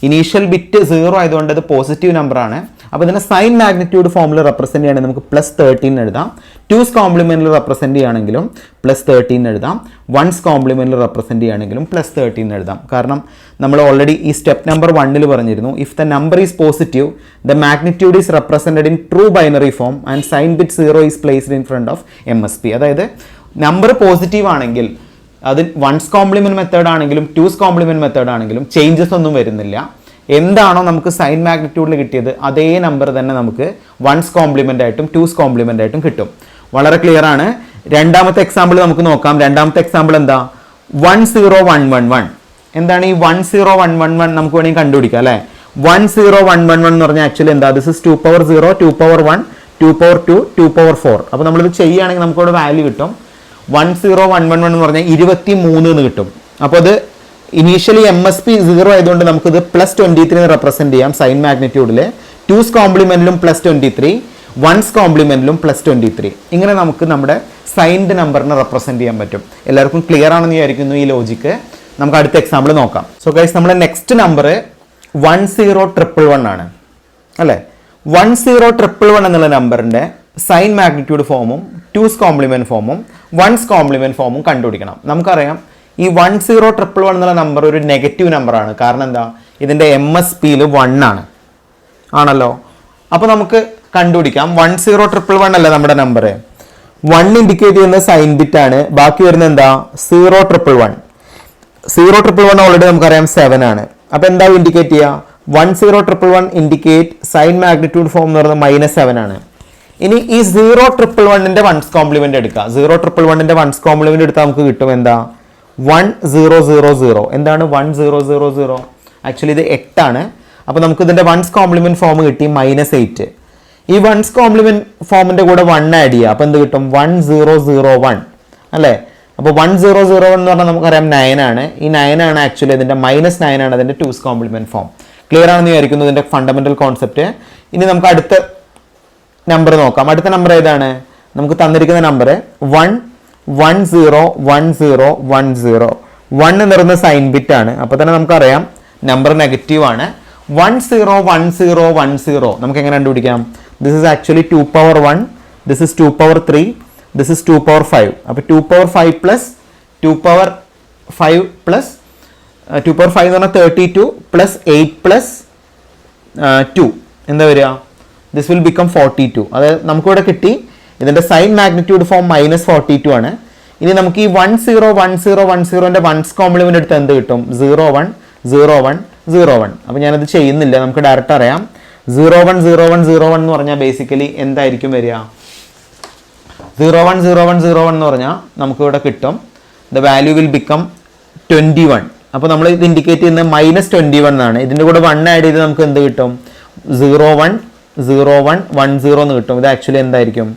ഇനീഷ്യൽ ബിറ്റ് 0 ആയതുകൊണ്ട് ഇത് പോസിറ്റീവ് നമ്പർ ആണ്. അപ്പോൾ ഇതിനെ സൈൻ മാഗ്നിറ്റ്യൂഡ് ഫോമിൽ റെപ്രസെൻറ്റ് ചെയ്യുകയാണെങ്കിൽ നമുക്ക് +13 എഴുതാം. 2's കോംപ്ലിമെൻറ്റിൽ റെപ്രസെൻറ്റ് ചെയ്യുകയാണെങ്കിലും +13 എഴുതാം. 1's കോംപ്ലിമെൻറ്റിൽ റെപ്രസെൻറ്റ് ചെയ്യുകയാണെങ്കിലും +13 എഴുതാം. കാരണം നമ്മൾ ഓൾറെഡി ഈ സ്റ്റെപ്പ് നമ്പർ 1 പറഞ്ഞിരുന്നു, if the number is positive the magnitude is represented in true binary form and sign bit 0 is placed in front of MSP. അതായത് നമ്പർ പോസിറ്റീവ് ആണെങ്കിൽ അത് 1's കോംപ്ലിമെൻറ്റ് മെത്തേഡ് ആണെങ്കിലും 2's കോംപ്ലിമെൻറ്റ് മെത്തേഡ് ആണെങ്കിലും changes ഒന്നും വരുന്നില്ല. എന്താണോ നമുക്ക് sign മാഗ്നിറ്റ്യൂഡിൽ കിട്ടിയത് അതേ നമ്പർ തന്നെ നമുക്ക് 1's കോംപ്ലിമെൻ്റ് ആയിട്ടും 2's കോംപ്ലിമെൻ്റ് ആയിട്ടും കിട്ടും. വളരെ ക്ലിയർ ആണ്. രണ്ടാമത്തെ എക്സാമ്പിൾ നമുക്ക് നോക്കാം. രണ്ടാമത്തെ എക്സാമ്പിൾ എന്താ? 10111. എന്താണ് ഈ 10111? നമുക്ക് വേണമെങ്കിൽ കണ്ടുപിടിക്കാം അല്ലേ. 10111 എന്ന് പറഞ്ഞാൽ ആക്ച്വലി എന്താ? This is 2 power 0, 2 power 1, 2 power 2, 2 power 4. അപ്പോൾ നമ്മളിത് ചെയ്യുകയാണെങ്കിൽ നമുക്കിവിടെ വാല്യൂ കിട്ടും. 10111 എന്ന് പറഞ്ഞാൽ 23 എന്ന് കിട്ടും. അപ്പോൾ അത് ഇനീഷ്യലി MSP 0 ആയതുകൊണ്ട് നമുക്കിത് +23 റെപ്രസെൻറ്റ് ചെയ്യാം സൈൻ മാഗ്നിറ്റ്യൂഡിൽ. 2's കോംപ്ലിമെൻറ്റിലും +23, 1's കോംപ്ലിമെൻറ്റിലും +23. ഇങ്ങനെ നമുക്ക് നമ്മുടെ സൈൻഡ് നമ്പറിനെ റെപ്രസെൻറ്റ് ചെയ്യാൻ പറ്റും. എല്ലാവർക്കും ക്ലിയർ ആണെന്ന് വിചാരിക്കുന്നു ഈ ലോജിക്ക്. നമുക്ക് അടുത്ത എക്സാമ്പിൾ നോക്കാം. സോ ഗൈസ്, നമ്മുടെ നെക്സ്റ്റ് നമ്പർ 10111 ആണ് അല്ലേ. 10111 എന്നുള്ള നമ്പറിൻ്റെ സൈൻ മാഗ്നിറ്റ്യൂഡ് ഫോമും 2's കോംപ്ലിമെൻറ്റ് ഫോമും 1's കോംപ്ലിമെൻറ്റ് ഫോമും കണ്ടുപിടിക്കണം. നമുക്കറിയാം ഈ 10111 എന്നുള്ള നമ്പർ ഒരു നെഗറ്റീവ് നമ്പറാണ്. കാരണം എന്താ? ഇതിൻ്റെ MSPയിൽ 1 ആണ് ആണല്ലോ. അപ്പോൾ നമുക്ക് കണ്ടുപിടിക്കാം. 10111 അല്ല നമ്മുടെ നമ്പർ. 1 ഇൻഡിക്കേറ്റ് ചെയ്യുന്ന സൈൻ ബിറ്റ് ആണ്. ബാക്കി വരുന്നത് എന്താ? 0111. 0111 ഓൾറെഡി നമുക്കറിയാം 7 ആണ്. അപ്പോൾ എന്താ ഇൻഡിക്കേറ്റ് ചെയ്യുക? 10111 ഇൻഡിക്കേറ്റ് സൈൻ മാഗ്നിറ്റ്യൂഡ് ഫോം എന്ന് പറയുന്നത് -7 ആണ്. ഇനി ഈ 0111ൻ്റെ 1's കോംപ്ലിമെൻ്റ് എടുക്കുക. 0111ൻ്റെ 1's കോംപ്ലിമെൻ്റ് എടുത്താൽ നമുക്ക് കിട്ടും എന്താ? 1000. എന്താണ് 1000? ആക്ച്വലി ഇത് 8 ആണ്. അപ്പോൾ നമുക്ക് ഇതിൻ്റെ 1's കോംപ്ലിമെൻറ്റ് ഫോം കിട്ടി -8. ഈ 1's കോംപ്ലിമെൻറ്റ് ഫോമിൻ്റെ കൂടെ 1 ആഡ് ചെയ്യുക. അപ്പോൾ എന്ത് കിട്ടും? 1001 അല്ലേ. അപ്പോൾ 1001 എന്ന് പറഞ്ഞാൽ നമുക്കറിയാം 9 ആണ്. ഈ 9 ആണ് ആക്ച്വലി ഇതിൻ്റെ -9 ആണ് അതിൻ്റെ 2's കോംപ്ലിമെൻറ്റ് ഫോം. ക്ലിയർ ആണെന്ന് വിചാരിക്കുന്നു ഇതിൻ്റെ ഫണ്ടമെൻ്റൽ കോൺസെപ്റ്റ്. ഇനി നമുക്ക് അടുത്ത നമ്പർ നോക്കാം. അടുത്ത നമ്പർ ഏതാണ്? നമുക്ക് തന്നിരിക്കുന്ന നമ്പർ 1101010. 1 എന്ന് പറയുന്ന സൈൻ ബിറ്റ് ആണ്. അപ്പോൾ തന്നെ നമുക്കറിയാം നമ്പർ നെഗറ്റീവ് ആണ്. 101010 നമുക്ക് എങ്ങനെ കണ്ടുപിടിക്കാം? This is actually 2 power 1, this is 2 power 3, this is 2 power 5. അപ്പോൾ 2 power 5 plus 2 power 5 plus 2 power 5 എന്ന് പറഞ്ഞാൽ 32 പ്ലസ് 8 പ്ലസ് 2 എന്താ വരിക? This will become 42. അതായത് നമുക്കിവിടെ കിട്ടി ഇതിൻ്റെ സൈൻ മാഗ്നിറ്റ്യൂഡ് ഫോം -42 ആണ്. ഇനി നമുക്ക് ഈ 101010ൻ്റെ 1's കോംപ്ലിമെൻ്റ് എടുത്ത് എന്ത് കിട്ടും? 010101. അപ്പോൾ ഞാനത് ചെയ്യുന്നില്ല, നമുക്ക് ഡയറക്റ്റ് അറിയാം. 010101 എന്ന് പറഞ്ഞാൽ ബേസിക്കലി എന്തായിരിക്കും വരിക? 010101 എന്ന് പറഞ്ഞാൽ നമുക്കിവിടെ കിട്ടും ദ വാല്യൂ വിൽ ബിക്കം 21. അപ്പോൾ നമ്മൾ ഇത് ഇൻഡിക്കേറ്റ് ചെയ്യുന്നത് -21 എന്നാണ്. ഇതിൻ്റെ കൂടെ 1 ആഡ് ചെയ്ത് നമുക്ക് എന്ത് കിട്ടും? 010110 എന്ന് കിട്ടും. ഇത് ആക്ച്വലി എന്തായിരിക്കും?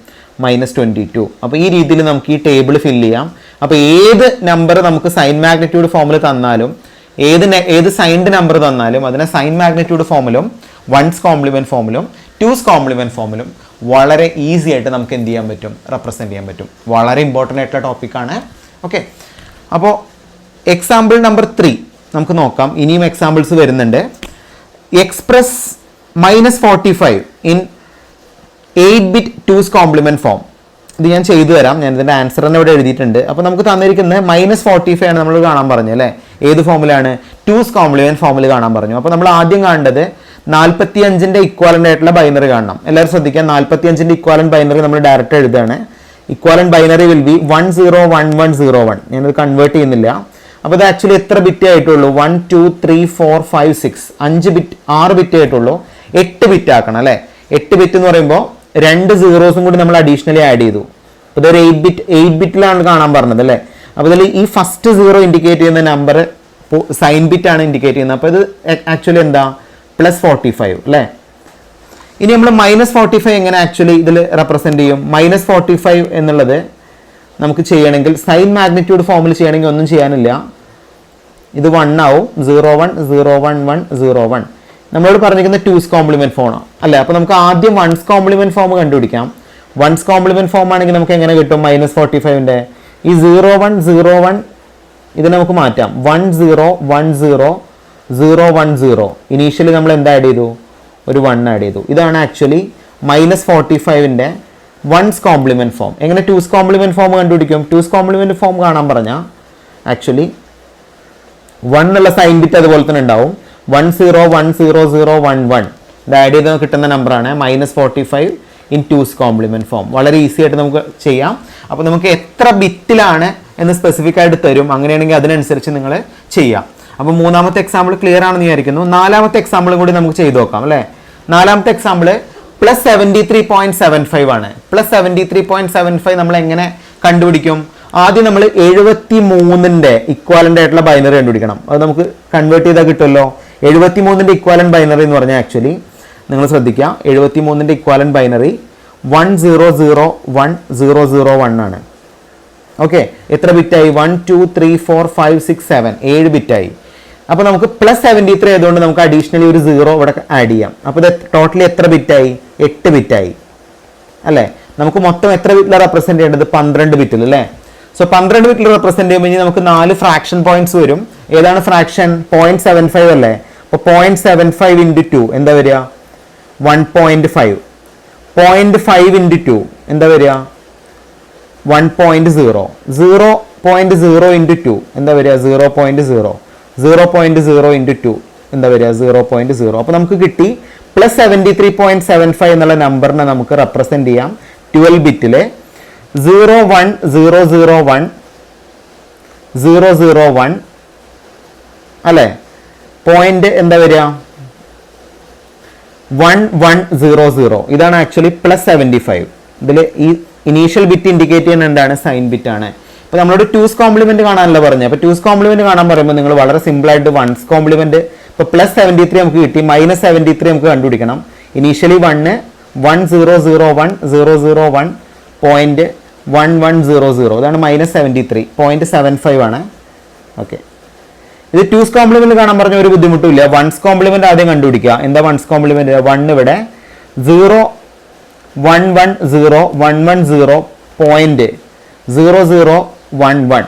-22. അപ്പോൾ ഈ രീതിയിൽ നമുക്ക് ഈ ടേബിൾ ഫില്ല് ചെയ്യാം. അപ്പോൾ ഏത് നമ്പർ നമുക്ക് സൈൻ മാഗ്നിറ്റ്യൂഡ് ഫോമിൽ തന്നാലും ഏത് സൈൻഡ് നമ്പർ തന്നാലും അതിനെ സൈൻ മാഗ്നിറ്റ്യൂഡ് ഫോമിലും 1's കോംപ്ലിമെൻറ്റ് ഫോമിലും 2's കോംപ്ലിമെൻറ്റ് ഫോമിലും വളരെ ഈസി ആയിട്ട് നമുക്ക് എന്ത് ചെയ്യാൻ പറ്റും? റെപ്രസെൻറ്റ് ചെയ്യാൻ പറ്റും. വളരെ ഇമ്പോർട്ടൻ്റ് ആയിട്ടുള്ള ടോപ്പിക്കാണ്. ഓക്കെ, അപ്പോൾ എക്സാമ്പിൾ നമ്പർ 3 നമുക്ക് നോക്കാം. ഇനിയും എക്സാമ്പിൾസ് വരുന്നുണ്ട്. Express -45 in 8-bit 2's complement form. ഇത് ഞാൻ ചെയ്തു തരാം, ഞാൻ ഇതിൻ്റെ ആൻസർ തന്നെ ഇവിടെ എഴുതിയിട്ടുണ്ട്. അപ്പോൾ നമുക്ക് തന്നിരിക്കുന്നത് -45 ആണ് നമ്മൾ കാണാൻ പറഞ്ഞു അല്ലേ. ഏത് ഫോമിലാണ്? 2's complement ഫോമിൽ കാണാൻ പറഞ്ഞു. അപ്പോൾ നമ്മൾ ആദ്യം കാണേണ്ടത് 45ന്റെ ഇക്വാലൻ്റ് ആയിട്ടുള്ള ബൈനറി കാണണം. എല്ലാവരും ശ്രദ്ധിക്കാം, 45ന്റെ ഇക്വാലൻ്റ് ബൈനറി നമ്മൾ ഡയറക്റ്റ് എഴുതുകയാണ്. Equivalent binary will be 101101. ഞാനത് കൺവേർട്ട് ചെയ്യുന്നില്ല. അപ്പോൾ ഇത് ആക്ച്വലി എത്ര ബിറ്റ് ആയിട്ടുള്ളൂ? 1 2 3 4 5 6 6 ബിറ്റ് ആയിട്ടുള്ളൂ. 8 ബിറ്റ് ആക്കണം അല്ലേ. 8 ബിറ്റ് എന്ന് പറയുമ്പോൾ 2 സീറോസും കൂടി നമ്മൾ അഡീഷണലി ആഡ് ചെയ്തു. അപ്പോൾ ഇതൊരു 8 ബിറ്റിലാണ് കാണാൻ പറഞ്ഞത് അല്ലേ. അപ്പോൾ ഇതിൽ ഈ ഫസ്റ്റ് സീറോ ഇൻഡിക്കേറ്റ് ചെയ്യുന്ന നമ്പർ സൈൻ ബിറ്റ് ആണ് ഇൻഡിക്കേറ്റ് ചെയ്യുന്നത്. അപ്പോൾ ഇത് ആക്ച്വലി എന്താ? +45 അല്ലേ. ഇനി നമ്മൾ -45 എങ്ങനെ ആക്ച്വലി ഇതിൽ റെപ്രസെന്റ് ചെയ്യും? -45 എന്നുള്ളത് നമുക്ക് ചെയ്യണമെങ്കിൽ സൈൻ മാഗ്നിറ്റ്യൂഡ് ഫോമിൽ ചെയ്യണമെങ്കിൽ ഒന്നും ചെയ്യാനില്ല. ഇത് 1 ആവും. 01 011 01. നമ്മളോട് പറഞ്ഞിരിക്കുന്ന 2's complement ഫോം അല്ലേ. അപ്പോൾ നമുക്ക് ആദ്യം 1's complement ഫോം കണ്ടുപിടിക്കാം. 1's complement ഫോം ആണെങ്കിൽ നമുക്ക് എങ്ങനെ കിട്ടും? -45ന്റെ ഈ 01 01 ഇത് നമുക്ക് മാറ്റാം. 1010 010. ഇനീഷ്യലി നമ്മൾ എന്താ ആഡ് ചെയ്തു? ഒരു 1 ആഡ് ചെയ്തു. ഇതാണ് ആക്ച്വലി -45ന്റെ 1's complement ഫോം. എങ്ങനെ 2's complement ഫോം കണ്ടുപിടിക്കും? 2's complement ഫോം കാണാൻ പറഞ്ഞാൽ ആക്ച്വലി 1 എന്നുള്ള സൈൻ ബിറ്റ് അതുപോലെ തന്നെ ഉണ്ടാവും. 101001 ഇത് ആഡ് ചെയ്ത് കിട്ടുന്ന നമ്പറാണ് -45 ഇൻ 2's complement ഫോം. വളരെ ഈസി ആയിട്ട് നമുക്ക് ചെയ്യാം. അപ്പോൾ നമുക്ക് എത്ര ബിറ്റിലാണ് എന്ന് സ്പെസിഫിക് ആയിട്ട് തരും. അങ്ങനെയാണെങ്കിൽ അതിനനുസരിച്ച് നിങ്ങൾ ചെയ്യാം. അപ്പോൾ മൂന്നാമത്തെ എക്സാമ്പിൾ ക്ലിയർ ആണെന്ന് വിചാരിക്കുന്നു. നാലാമത്തെ എക്സാമ്പിളും കൂടി നമുക്ക് ചെയ്തു നോക്കാം അല്ലേ. നാലാമത്തെ എക്സാമ്പിൾ +73.75 ആണ്. +73.75 നമ്മൾ എങ്ങനെ കണ്ടുപിടിക്കും? ആദ്യം നമ്മൾ 73ന്റെ ഇക്വാലൻ്റ് ആയിട്ടുള്ള ബൈനറി കണ്ടുപിടിക്കണം. അത് നമുക്ക് കൺവേർട്ട് ചെയ്താൽ കിട്ടുമല്ലോ. 73ന്റെ ഇക്വാലൻ്റ് ബൈനറി എന്ന് പറഞ്ഞാൽ ആക്ച്വലി നിങ്ങൾ ശ്രദ്ധിക്കുക, 73ന്റെ ഇക്വാലൻ്റ് ബൈനറി 1001 ആണ്. ഓക്കെ, എത്ര ബിറ്റായി? 1 2 3 4 5 6 7 7 ബിറ്റായി. അപ്പോൾ നമുക്ക് +73 ആയതുകൊണ്ട് നമുക്ക് അഡീഷണലി ഒരു 0 ഇവിടെ ആഡ് ചെയ്യാം. അപ്പോൾ ഇത് ടോട്ടലി എത്ര ബിറ്റായി? 8 ബിറ്റായി അല്ലേ. നമുക്ക് മൊത്തം എത്ര ബിറ്റിൽ റെപ്രസെന്റ് ചെയ്യേണ്ടത്? 12 ബിറ്റിൽ അല്ലേ. സോ 12 ബിറ്റിൽ റെപ്രസെന്റ് ചെയ്യുമ്പോൾ നമുക്ക് 4 ഫ്രാക്ഷൻ പോയിന്റ്സ് വരും. ഏതാണ് ഫ്രാക്ഷൻ? 0.75 അല്ലേ. അപ്പോൾ 0.75 × 2 എന്താ വരിക? 1.5. 0.5 × 2 എന്താ വരിക? 1.0. 0.0 × 2 എന്താ വരിക? 0.0. 0.0 × 2 എന്താ വരിക? 0.0. അപ്പോൾ നമുക്ക് കിട്ടി +73.75 എന്നുള്ള നമ്പറിനെ നമുക്ക് റെപ്രസെന്റ് ചെയ്യാം 12 ബിറ്റിലെ 01001 001 അല്ലേ. പോയിന്റ് എന്താ വരിക? 1100. ഇതാണ് ആക്ച്വലി +75. ഇതിൽ ഈ ഇനീഷ്യൽ ബിറ്റ് ഇൻഡിക്കേറ്റ് ചെയ്യുന്ന എന്താണ്? സൈൻ ബിറ്റ് ആണ്. അപ്പോൾ നമ്മളോട് 2's complement കാണാനല്ല പറഞ്ഞത്. അപ്പോൾ 2's complement കാണാൻ പറയുമ്പോൾ നിങ്ങൾ വളരെ സിമ്പിൾ ആയിട്ട് 1's complement ഇപ്പോൾ +73 നമുക്ക് കിട്ടി, -73 നമുക്ക് കണ്ടുപിടിക്കണം. ഇനീഷ്യലി 1 1001 001.1100 ഇതാണ് -73 0.75 ആണ്. ഓക്കെ, ഇത് 2's complement കാണാൻ പറഞ്ഞ ഒരു ബുദ്ധിമുട്ടില്ല. 1's complement ആദ്യം കണ്ടുപിടിക്കുക. എന്താ 1's complement? 1 ഇവിടെ 0110110.0011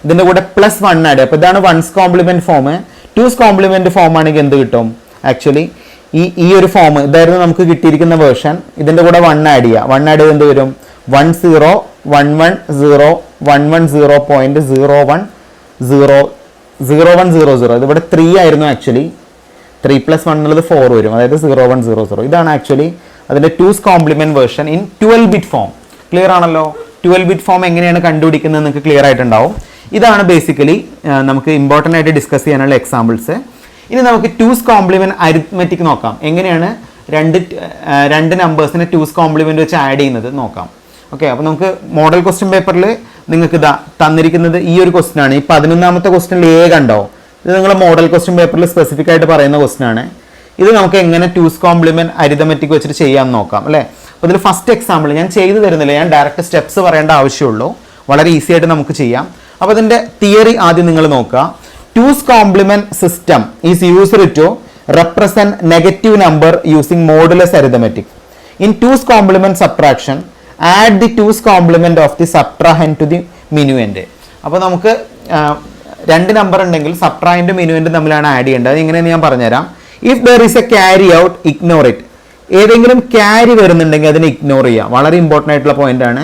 ഇതിന്റെ കൂടെ +1 ആഡ്. അപ്പോൾ ഇതാണ് 1's complement form. 2's complement form ആണെങ്കിൽ എന്ത് കിട്ടും? ആക്ച്വലി ഈ ഒരു ഫോം ഇതായിരുന്നു നമുക്ക് കിട്ടിയിരിക്കുന്ന വേർഷൻ. ഇതിന്റെ കൂടെ 1 ആഡ് ചെയ്യുക. 1 ആഡ് ചെയ്ത് എന്ത് വരും? 10110110.0100. ഇതിവിടെ 3 ആയിരുന്നു ആക്ച്വലി. 3 + 1 എന്നുള്ളത് 4 വരും, അതായത് 0100. ഇതാണ് ആക്ച്വലി അതിന്റെ 2's complement version in 12 bit form. Clear ആണല്ലോ. 12 ബിറ്റ് ഫോം എങ്ങനെയാണ് കണ്ടുപിടിക്കുന്നത് നിങ്ങൾക്ക് ക്ലിയർ ആയിട്ടുണ്ടാവും. ഇതാണ് ബേസിക്കലി നമുക്ക് ഇമ്പോർട്ടൻ്റ് ആയിട്ട് ഡിസ്കസ് ചെയ്യാനുള്ള എക്സാമ്പിൾസ്. ഇനി നമുക്ക് 2's complement അരിത്മെറ്റിക് നോക്കാം. എങ്ങനെയാണ് രണ്ട് നമ്പേഴ്സിനെ 2's complement വെച്ച് ആഡ് ചെയ്യുന്നത് നോക്കാം. ഓക്കെ, അപ്പോൾ നമുക്ക് മോഡൽ ക്വസ്റ്റ്യൻ പേപ്പറിൽ നിങ്ങൾക്ക് ഇതാ തന്നിരിക്കുന്നത് ഈ ഒരു ക്വസ്റ്റ്യൻ ആണ്. ഈ 11ാമത്തെ ക്വസ്റ്റ്യനിൽ A കണ്ടോ? ഇത് നിങ്ങൾ മോഡൽ ക്വസ്റ്റ്യൻ പേപ്പറിൽ സ്പെസിഫിക് ആയിട്ട് പറയുന്ന ക്വസ്റ്റ്യൻ ആണ്. ഇത് നമുക്ക് എങ്ങനെ 2's complement അരിത്മെറ്റിക് വെച്ചിട്ട് ചെയ്യാൻ നോക്കാം അല്ലേ. അപ്പോൾ ഇതിൽ ഫസ്റ്റ് എക്സാമ്പിൾ ഞാൻ ചെയ്തു തരുന്നില്ല, ഞാൻ ഡയറക്റ്റ് സ്റ്റെപ്സ് പറയേണ്ട ആവശ്യമുള്ളൂ. വളരെ ഈസി ആയിട്ട് നമുക്ക് ചെയ്യാം. അപ്പോൾ ഇതിൻ്റെ തിയറി ആദ്യം നിങ്ങൾ നോക്കുക. 2's complement system is used to represent negative number using modulus arithmetic. In 2's complement subtraction, add the 2's complement of the subtrahend to the minuend. അപ്പോൾ നമുക്ക് രണ്ട് നമ്പർ ഉണ്ടെങ്കിൽ സബ്ട്രാഹൻഡും മിനുവൻഡും തമ്മിലാണ് ആഡ് ചെയ്യേണ്ടത്. എങ്ങനെയെന്ന് ഞാൻ പറഞ്ഞുതരാം. If there is A carry out, ignore it. ഏതെങ്കിലും ക്യാരി വരുന്നുണ്ടെങ്കിൽ അതിനെ ഇഗ്നോർ ചെയ്യുക. വളരെ ഇമ്പോർട്ടൻ്റ് ആയിട്ടുള്ള പോയിന്റ് ആണ്.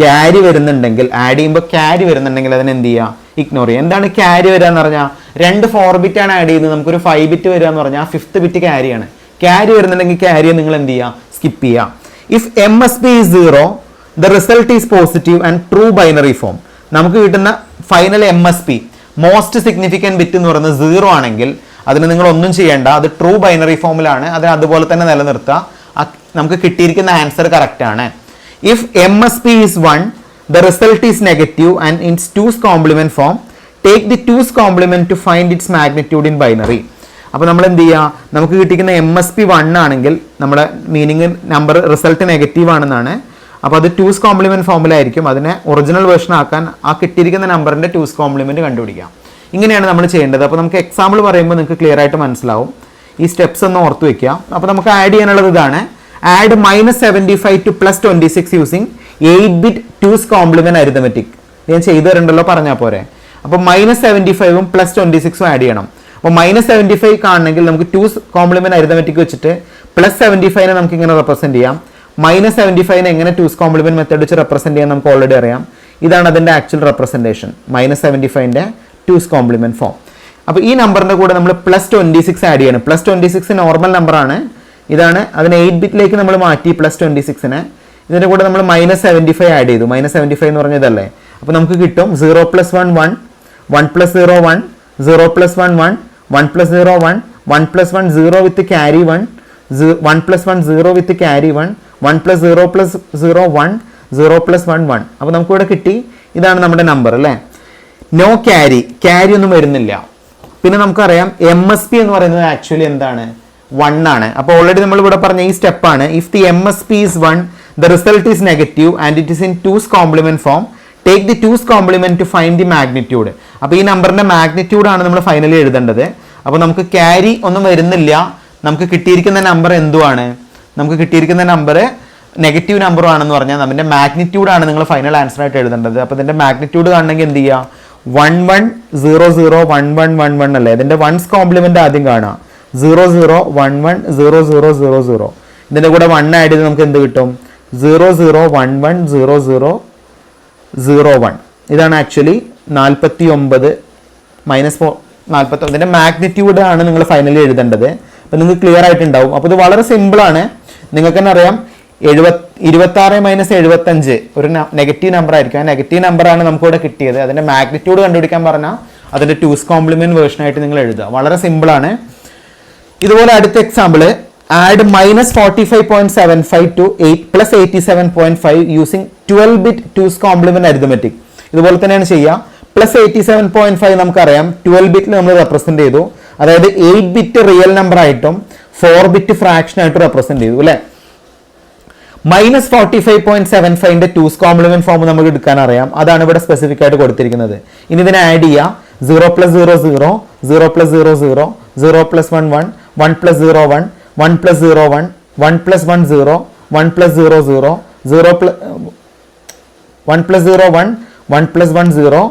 ക്യാരി വരുന്നുണ്ടെങ്കിൽ, ആഡ് ചെയ്യുമ്പോൾ ക്യാരി വരുന്നുണ്ടെങ്കിൽ അതിനെ എന്ത് ചെയ്യുക? ഇഗ്നോർ ചെയ്യുക. എന്താണ് ക്യാരി വരിക എന്ന് പറഞ്ഞാൽ, 2 4 ബിറ്റ് ആണ് ആഡ് ചെയ്യുന്നത്, നമുക്കൊരു 5 ബിറ്റ് വരിക എന്ന് പറഞ്ഞാൽ 5th ബിറ്റ് ക്യാരിയാണ്. ക്യാരി വരുന്നുണ്ടെങ്കിൽ ക്യാരിയെ നിങ്ങൾ എന്ത് ചെയ്യുക? സ്കിപ്പ് ചെയ്യുക. If MSB is 0, the result is positive and true binary form. നമുക്ക് കിട്ടുന്ന final MSB most significant bit എന്ന് പറയുന്നത് 0 ആണെങ്കിൽ അതിന് നിങ്ങൾ ഒന്നും ചെയ്യേണ്ട, അത് ട്രൂ ബൈനറി ഫോമിലാണ്, അത് അതുപോലെ തന്നെ നിലനിർത്തുക. നമുക്ക് കിട്ടിയിരിക്കുന്ന ആൻസർ കറക്റ്റ് ആണ്. If MSB is 1, the result is negative and in 2's complement form, take the 2's complement to find its magnitude in binary. അപ്പോൾ നമ്മൾ എന്ത് ചെയ്യുക? നമുക്ക് കിട്ടിയിരിക്കുന്ന MSB 1 ആണെങ്കിൽ നമ്മുടെ മീനിങ് നമ്പർ റിസൾട്ട് നെഗറ്റീവ് ആണെന്നാണ്. അപ്പോൾ അത് 2's complement ഫോമിലായിരിക്കും. അതിനെ ഒറിജിനൽ വേർഷൻ ആക്കാൻ ആ കിട്ടിയിരിക്കുന്ന നമ്പറിൻ്റെ 2's complement കണ്ടുപിടിക്കാം. ഇങ്ങനെയാണ് നമ്മൾ ചെയ്യേണ്ടത്. അപ്പോൾ നമുക്ക് എക്സാമ്പിൾ പറയുമ്പോൾ നിങ്ങൾക്ക് ക്ലിയർ ആയിട്ട് മനസ്സിലാവും. ഈ സ്റ്റെപ്സ് ഒന്ന് ഓർത്ത് വെക്കുക. അപ്പോൾ നമുക്ക് ആഡ് ചെയ്യാനുള്ളത് ഇതാണ്. Add -75 to +26 using 8-bit 2's complement arithmetic. ഞാൻ ചെയ്തു തരണ്ടല്ലോ, പറഞ്ഞാൽ പോരെ. അപ്പോൾ -75ഉം +26ഉം ആഡ് ചെയ്യണം. അപ്പോൾ -75 കാണണമെങ്കിൽ നമുക്ക് 2's complement arithmetic വെച്ചിട്ട് +75നെ നമുക്ക് ഇങ്ങനെ റെപ്രസെന്റ് ചെയ്യാം. -75നെ എങ്ങനെ 2's complement മെത്തേഡ് വെച്ച് റെപ്രസെന്റ് ചെയ്യാൻ നമുക്ക് ഓൾറെഡി അറിയാം. ഇതാണ് അതിൻ്റെ ആക്ച്വൽ റെപ്രസെൻറ്റേഷൻ, -75ന്റെ 2's complement ഫോം. അപ്പോൾ ഈ നമ്പറിൻ്റെ കൂടെ നമ്മൾ +26 ആഡ് ചെയ്യണം. +26 നോർമൽ നമ്പറാണ്. ഇതാണ്, അതിന് 8 ബിറ്റിലേക്ക് നമ്മൾ മാറ്റി +26നെ. ഇതിൻ്റെ കൂടെ നമ്മൾ -75 ആഡ് ചെയ്തു. -75 എന്ന് പറഞ്ഞതല്ലേ. അപ്പോൾ നമുക്ക് കിട്ടും 0 + 1 1, 1 + 0 1, 0 + 1 1, 1 + 0 1, 1 + 1 0 with carry 1, 1 + 1 0 with carry 1, 1 + 0 + 0 1, 0 + 1 1. അപ്പോൾ നമുക്കിവിടെ കിട്ടി. ഇതാണ് നമ്മുടെ നമ്പർ അല്ലേ. നോ ക്യാരി, ക്യാരി ഒന്നും വരുന്നില്ല. പിന്നെ നമുക്കറിയാം MSB എന്ന് പറയുന്നത് ആക്ച്വലി എന്താണ്? 1 ആണ്. അപ്പോൾ ഓൾറെഡി നമ്മൾ ഇവിടെ പറഞ്ഞ ഈ സ്റ്റെപ്പാണ്. If the MSB is 1, the result is negative and it is in 2's complement form, take the 2's complement to find the magnitude. അപ്പോൾ ഈ നമ്പറിന്റെ മാഗ്നിറ്റ്യൂഡ് ആണ് നമ്മൾ ഫൈനലി എഴുതേണ്ടത്. അപ്പോൾ നമുക്ക് ക്യാരി ഒന്നും വരുന്നില്ല. നമുക്ക് കിട്ടിയിരിക്കുന്ന നമ്പർ എന്തുവാണ്? നമുക്ക് കിട്ടിയിരിക്കുന്ന നമ്പർ നെഗറ്റീവ് നമ്പർ ആണെന്ന് പറഞ്ഞാൽ നമ്മുടെ മാഗ്നിറ്റ്യൂഡ് ആണ് നിങ്ങൾ ഫൈനൽ ആൻസർ ആയിട്ട് എഴുതേണ്ടത്. അപ്പോൾ ഇതിന്റെ മാഗ്നിറ്റ്യൂഡ് കാണണമെങ്കിൽ എന്ത് ചെയ്യുക? 1 1 0 0 1 1 1 1 അല്ലേ. ഇതിന്റെ 1's complement ആദ്യം കാണാം. 0 0 1 1 0 0 0 0. ഇതിന്റെ കൂടെ 1 ആഡ് ചെയ്ത് നമുക്ക് എന്ത് കിട്ടും? 0 0 1 1 0 0 0 1. ഇതാണ് ആക്ച്വലി 49 -40. ഇതിന്റെ മാഗ്നിറ്റ്യൂഡ് ആണ് നിങ്ങൾ ഫൈനലി എഴുതേണ്ടത്. അപ്പോൾ നിങ്ങൾക്ക് ക്ലിയർ ആയിട്ടുണ്ടാവും. അപ്പോൾ ഇത് വളരെ സിമ്പിൾ ആണ്. നിങ്ങൾക്ക് തന്നെ അറിയാം 26 - 75 ഒരു നെഗറ്റീവ് നമ്പർ ആയിരിക്കും. ആ നെഗറ്റീവ് നമ്പറാണ് നമുക്കിവിടെ കിട്ടിയത്. അതിന്റെ മാഗ്നിറ്റ്യൂഡ് കണ്ടുപിടിക്കാൻ പറഞ്ഞാൽ അതിന്റെ 2's complement വേർഷൻ ആയിട്ട് നിങ്ങൾ എഴുതുക. വളരെ സിമ്പിൾ ആണ്. ഇതുപോലെ അടുത്ത example, add -45.75 to 8 + 87.5 using 12-bit 2's complement arithmetic. ഇതുപോലെ തന്നെയാണ് ചെയ്യുക. +87.5 നമുക്കറിയാം 12 ബിറ്റിൽ നമ്മൾ റെപ്രസെന്റ് ചെയ്തു. അതായത് 8 ബിറ്റ് റിയൽ നമ്പർ ആയിട്ടും 4 ബിറ്റ് ഫ്രാക്ഷൻ ആയിട്ടും റെപ്രസെന്റ് ചെയ്തു അല്ലേ. -45.75ന്റെ 2's complement ഫോം നമുക്ക് എടുക്കാൻ അറിയാം. അതാണ് ഇവിടെ സ്പെസിഫിക് ആയിട്ട് കൊടുത്തിരിക്കുന്നത്. ഇനി ഇതിനെ ആഡ് ചെയ്യുക. 0 + 0 0, 0 + 0 0, 0 + 1 1, 1 + 0 1, 1 + 0 1, 1 + 1 0, 1 + 0 0, 1 + 0 1, 1 + 1 0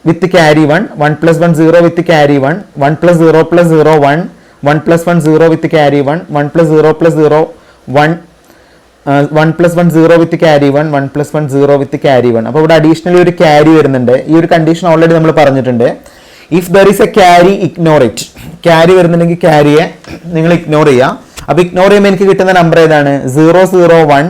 with carry 1, 1 + 1 0 with carry 1, 1 + 0 + 0 1, 1 + 1 0 with carry 1, 1 + 0 + 0 1, 1 + 1 0 with carry 1, 1 + 1 0 with carry 1. അപ്പോൾ ഇവിടെ അഡീഷണലി ഒരു ക്യാരി വരുന്നുണ്ട്. ഈ ഒരു കണ്ടീഷൻ ഓൾറെഡി നമ്മൾ പറഞ്ഞിട്ടുണ്ട്. If there is A carry ignore it. Carry വരുന്നുണ്ടെങ്കിൽ ക്യാരിയെ നിങ്ങൾ ഇഗ്നോർ ചെയ്യുക. അപ്പോൾ ഇഗ്നോർ ചെയ്യുമ്പോൾ എനിക്ക് കിട്ടുന്ന നമ്പർ ഏതാണ്? 0 0 1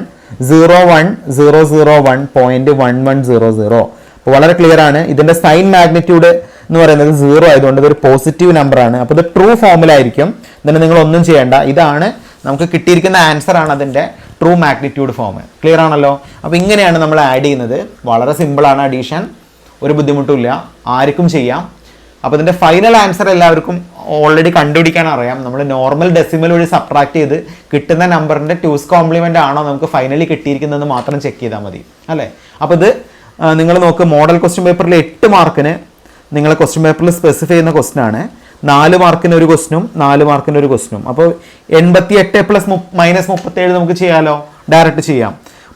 0 1 0 0 1.1100. അപ്പോൾ വളരെ ക്ലിയർ ആണ്. ഇതിന്റെ സൈൻ മാഗ്നിറ്റ്യൂഡ് എന്ന് പറയുന്നത് 0 ആയതുകൊണ്ട് ഇതൊരു പോസിറ്റീവ് നമ്പർ ആണ്. അപ്പോൾ ഇത് ട്രൂ ഫോമിലായിരിക്കും. ഇതിന് നിങ്ങൾ ഒന്നും ചെയ്യേണ്ട. ഇതാണ് നമുക്ക് കിട്ടിയിരിക്കുന്ന ആൻസർ ആണ് അതിന്റെ ട്രൂ മാഗ്നിറ്റ്യൂഡ് ഫോം. ക്ലിയർ ആണല്ലോ. അപ്പോൾ ഇങ്ങനെയാണ് നമ്മൾ ആഡ് ചെയ്യുന്നത്. വളരെ സിമ്പിൾ ആണ് അഡീഷൻ. ഒരു ബുദ്ധിമുട്ടുമില്ല, ആർക്കും ചെയ്യാം. അപ്പോൾ ഇതിന്റെ ഫൈനൽ ആൻസർ എല്ലാവർക്കും ഓൾറെഡി കണ്ടുപിടിക്കാൻ അറിയാം. നമ്മൾ നോർമൽ ഡെസിമൽ വഴി സബ്ട്രാക്ട് ചെയ്ത് കിട്ടുന്ന നമ്പറിന്റെ 2's complement ആണോ നമുക്ക് ഫൈനലി കിട്ടിയിരിക്കുന്നതെന്ന് മാത്രം ചെക്ക് ചെയ്താൽ മതി അല്ലേ. അപ്പോൾ ഇത് നിങ്ങൾ നോക്ക്, മോഡൽ ക്വസ്റ്റ്യൻ പേപ്പറിൽ 8 മാർക്കിന് നിങ്ങൾ ക്വസ്റ്റ്യൻ പേപ്പറിൽ സ്പെസിഫൈ ചെയ്യുന്ന ക്വസ്റ്റ്യൻ ആണ്. 4 മാർക്കിന് ഒരു ക്വസ്റ്റ്യനും 4 മാർക്കിന് ഒരു ക്വസ്റ്റ്യനും. അപ്പോൾ 88 + -37 നമുക്ക് ചെയ്യാലോ, ഡയറക്റ്റ് ചെയ്യാം.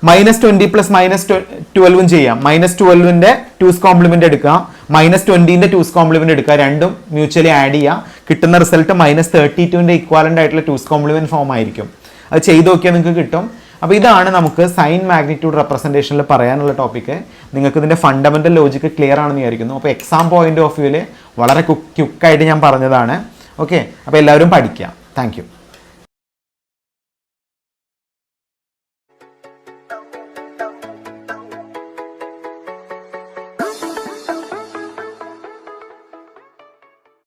-20 + -12 ചെയ്യാം. -12ന്റെ 2's complement എടുക്കുക, -20ന്റെ 2's complement എടുക്കുക. രണ്ടും മ്യൂച്വലി ആഡ് ചെയ്യുക. കിട്ടുന്ന റിസൾട്ട് -32ന്റെ ഇക്വാലന്റ് ആയിട്ടുള്ള 2's complement ഫോം ആയിരിക്കും. അത് ചെയ്ത് നോക്കിയാൽ നിങ്ങൾക്ക് കിട്ടും. അപ്പോൾ ഇതാണ് നമുക്ക് സൈൻ മാഗ്നിറ്റ്യൂഡ് റെപ്രസെൻറ്റേഷനിൽ പറയാനുള്ള ടോപ്പിക്ക്. നിങ്ങൾക്ക് ഇതിൻ്റെ ഫണ്ടമെൻ്റൽ ലോജിക്ക് ക്ലിയർ ആണെന്ന് വിചാരിക്കുന്നു. അപ്പോൾ എക്സാം പോയിന്റ് ഓഫ് വ്യൂവിൽ വളരെ ക്യുക്കായിട്ട് ഞാൻ പറഞ്ഞതാണ്. ഓക്കെ, അപ്പോൾ എല്ലാവരും പഠിക്കുക. Thank you.